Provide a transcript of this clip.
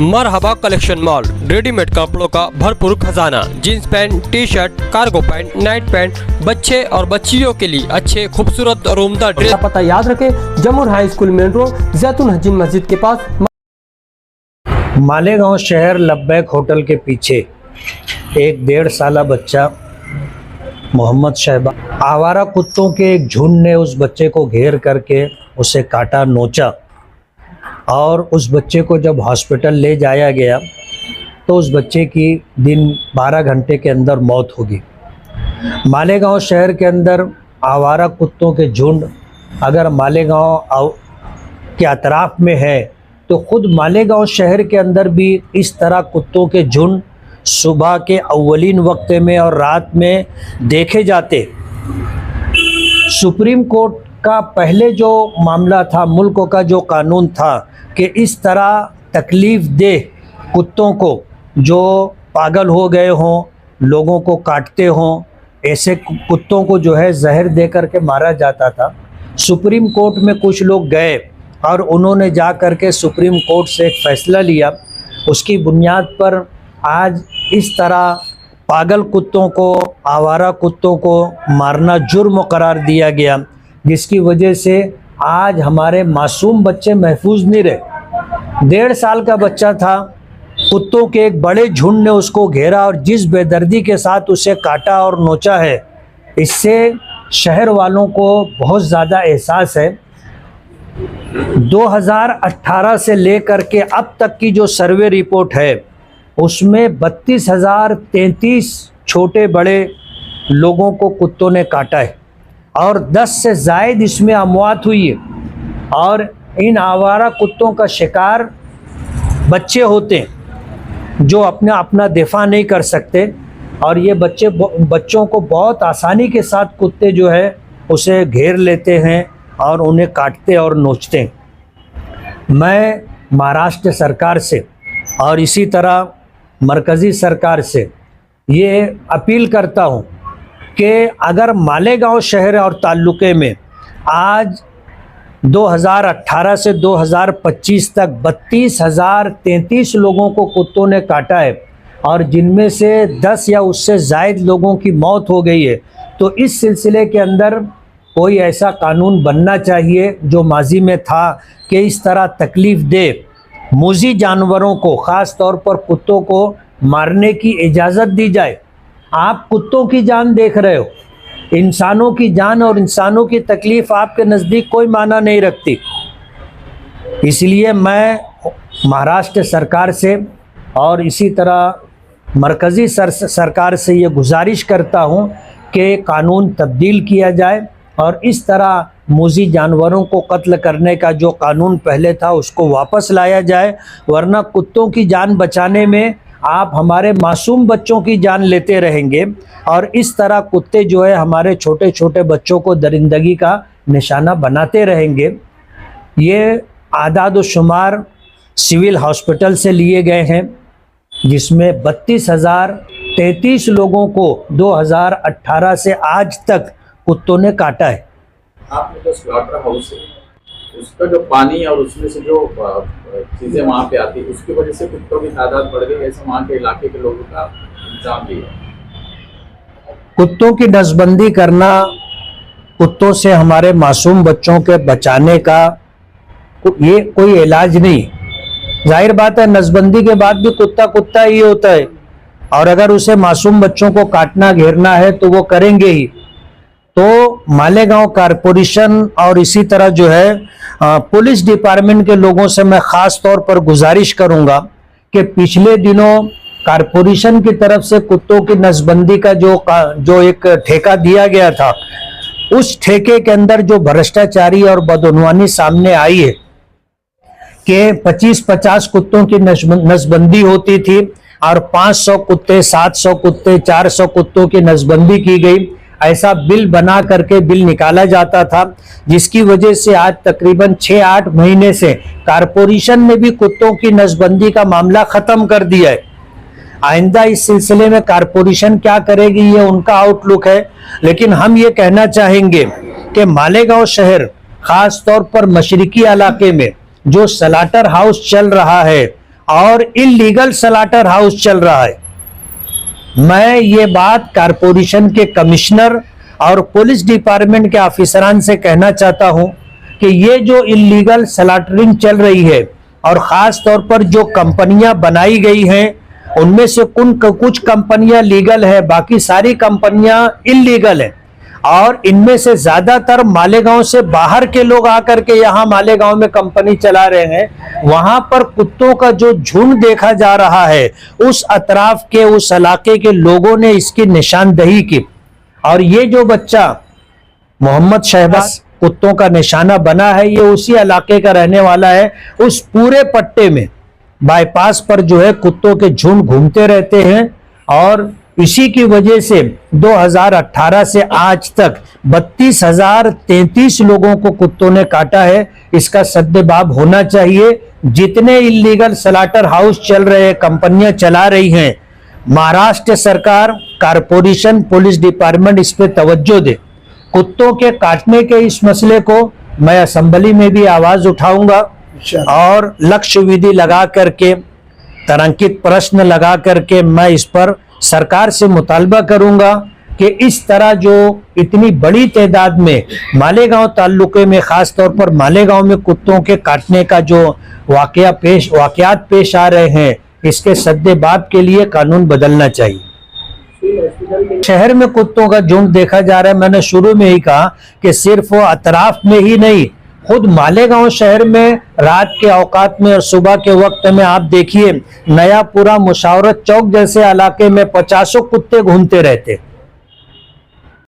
मरहबा collection mall, readymade कपड़ों का भरपूर खजाना, jeans pant, T shirt, cargo pant, night pant, बच्चे और बच्चियों के लिए अच्छे खूबसूरत और उम्दा ड्रेस। पता याद रखें, जमुर हाई स्कूल मेन रोड, जैतून हजीन मस्जिद के पास। मालेगांव शहर लब्बैक होटल के पीछे एक 1.5 साला बच्चा मोहम्मद शहबा, आवारा कुत्तों के एक झुंड ने उस बच्चे को घेर करके उसे काटा, नोचा और उस बच्चे को जब हॉस्पिटल ले जाया गया तो उस बच्चे की दिन 12 घंटे के अंदर मौत होगी। मालेगांव शहर के अंदर आवारा कुत्तों के झुंड अगर मालेगांव के अतराफ में है तो खुद मालेगांव शहर के अंदर भी इस तरह कुत्तों के झुंड सुबह के अव्वलीन वक्त में और रात में देखे जाते। सुप्रीम कोर्ट का पहले जो मामला था, मुल्क का जो कानून था कि इस तरह तकलीफ़ दे कुत्तों को जो पागल हो गए हों, लोगों को काटते हों, ऐसे कुत्तों को जो है जहर दे करके मारा जाता था। सुप्रीम कोर्ट में कुछ लोग गए और उन्होंने जा कर के सुप्रीम कोर्ट से एक फ़ैसला लिया। उसकी बुनियाद पर आज इस तरह पागल कुत्तों को, आवारा कुत्तों को मारना जुर्म करार दिया गया, जिसकी वजह से आज हमारे मासूम बच्चे महफूज नहीं रहे। 1.5 साल का बच्चा था, कुत्तों के एक बड़े झुंड ने उसको घेरा और जिस बेदर्दी के साथ उसे काटा और नोचा है, इससे शहर वालों को बहुत ज़्यादा एहसास है। 2018 से लेकर के अब तक की जो सर्वे रिपोर्ट है उसमें 32,033 छोटे बड़े लोगों को कुत्तों ने काटा है और 10 से ज़ायद इसमें अमवात हुई है। और इन आवारा कुत्तों का शिकार बच्चे होते हैं जो अपना दिफा नहीं कर सकते और ये बच्चों को बहुत आसानी के साथ कुत्ते जो है उसे घेर लेते हैं और उन्हें काटते और नोचते हैं। मैं महाराष्ट्र सरकार से और इसी तरह मरकज़ी सरकार से ये अपील करता हूँ कि अगर मालेगांव शहर और ताल्लुक़े में आज 2018 से 2025 तक 32,033 लोगों को कुत्तों ने काटा है और जिनमें से 10 या उससे ज़ायद लोगों की मौत हो गई है, तो इस सिलसिले के अंदर कोई ऐसा कानून बनना चाहिए जो माजी में था कि इस तरह तकलीफ़ दे मूज़ी जानवरों को, ख़ास तौर पर कुत्तों को मारने की इजाज़त दी जाए। आप कुत्तों की जान देख रहे हो, इंसानों की जान और इंसानों की तकलीफ़ आपके नज़दीक कोई माना नहीं रखती। इसलिए मैं महाराष्ट्र सरकार से और इसी तरह मरकज़ी सरकार से ये गुजारिश करता हूँ कि कानून तब्दील किया जाए और इस तरह मूज़ी जानवरों को कत्ल करने का जो कानून पहले था उसको वापस लाया जाए, वरना कुत्तों की जान बचाने में आप हमारे मासूम बच्चों की जान लेते रहेंगे और इस तरह कुत्ते जो है हमारे छोटे छोटे बच्चों को दरिंदगी का निशाना बनाते रहेंगे। ये आदाद व शुमार सिविल हॉस्पिटल से लिए गए हैं जिसमें 32,033 लोगों को 2018 से आज तक कुत्तों ने काटा है। आपने जो स्लॉटर हाउस है उसका जो पानी और उसमें से जो चीज़ें वहाँ पे आती है उसकी वजह से कुत्तों की तादाद बढ़ गई, ऐसा वहाँ के इलाके के लोगों का इल्जाम भी है। कुत्तों की नसबंदी करना, कुत्तों से हमारे मासूम बच्चों के बचाने का ये कोई इलाज नहीं। जाहिर बात है नसबंदी के बाद भी कुत्ता कुत्ता ही होता है और अगर उसे मासूम बच्चों को काटना घेरना है तो वो करेंगे ही। तो मालेगांव कारपोरेशन और इसी तरह जो है पुलिस डिपार्टमेंट के लोगों से मैं ख़ास तौर पर गुजारिश करूंगा कि पिछले दिनों कारपोरेशन की तरफ से कुत्तों की नसबंदी का जो एक ठेका दिया गया था, उस ठेके के अंदर जो भ्रष्टाचारी और बदउनवानी सामने आई है कि 25-50 कुत्तों की नसबंदी होती थी और 500 कुत्ते, 700 कुत्ते, 400 कुत्तों की नसबंदी की गई। ऐसा बिल बना करके बिल निकाला जाता था, जिसकी वजह से आज तकरीबन 6-8 महीने से कारपोरेशन ने भी कुत्तों की नसबंदी का मामला ख़त्म कर दिया है। आइंदा इस सिलसिले में कारपोरेशन क्या करेगी ये उनका आउटलुक है, लेकिन हम ये कहना चाहेंगे कि मालेगांव शहर ख़ास तौर पर मशरिकी इलाके में जो स्लॉटर हाउस चल रहा है और इलीगल स्लॉटर हाउस चल रहा है। मैं ये बात कारपोरेशन के कमिश्नर और पुलिस डिपार्टमेंट के ऑफिसरान से कहना चाहता हूं कि ये जो इलीगल स्लॉटरिंग चल रही है और खास तौर पर जो कंपनियां बनाई गई हैं उनमें से कुछ कंपनियां लीगल है, बाकी सारी कंपनियां इलीगल है और इनमें से ज्यादातर मालेगांव से बाहर के लोग आकर के यहाँ मालेगांव में कंपनी चला रहे हैं। वहां पर कुत्तों का जो झुंड देखा जा रहा है, उस अतराफ के उस इलाके के लोगों ने इसकी निशानदेही की और ये जो बच्चा मोहम्मद शहबाज कुत्तों का निशाना बना है, ये उसी इलाके का रहने वाला है। उस पूरे पट्टे में बाईपास पर जो है कुत्तों के झुंड घूमते रहते हैं और इसी की वजह से 2018 से आज तक 32,033 लोगों को कुत्तों ने काटा है। इसका सद्देबाब होना चाहिए। जितने इलीगल स्लॉटर हाउस चल रहे हैं, कंपनियां चला रही हैं, महाराष्ट्र सरकार, कारपोरेशन, पुलिस डिपार्टमेंट इस पे तवज्जो दे। कुत्तों के काटने के इस मसले को मैं असेंबली में भी आवाज उठाऊंगा और लक्ष्य विधि लगा करके, तारांकित प्रश्न लगा करके मैं इस पर सरकार से मुतालबा करूंगा कि इस तरह जो इतनी बड़ी तादाद में मालेगांव ताल्लुके में, खास तौर पर मालेगांव में कुत्तों के काटने का जो वाकयात पेश आ रहे हैं, इसके सद्देबाब के लिए कानून बदलना चाहिए। शहर में कुत्तों का झुंड देखा जा रहा है। मैंने शुरू में ही कहा कि सिर्फ वो अतराफ में ही नहीं, खुद मालेगांव शहर में रात के औकात में और सुबह के वक्त में आप देखिए, नयापुरा मुशावरत चौक जैसे इलाके में 50 कुत्ते घूमते रहते।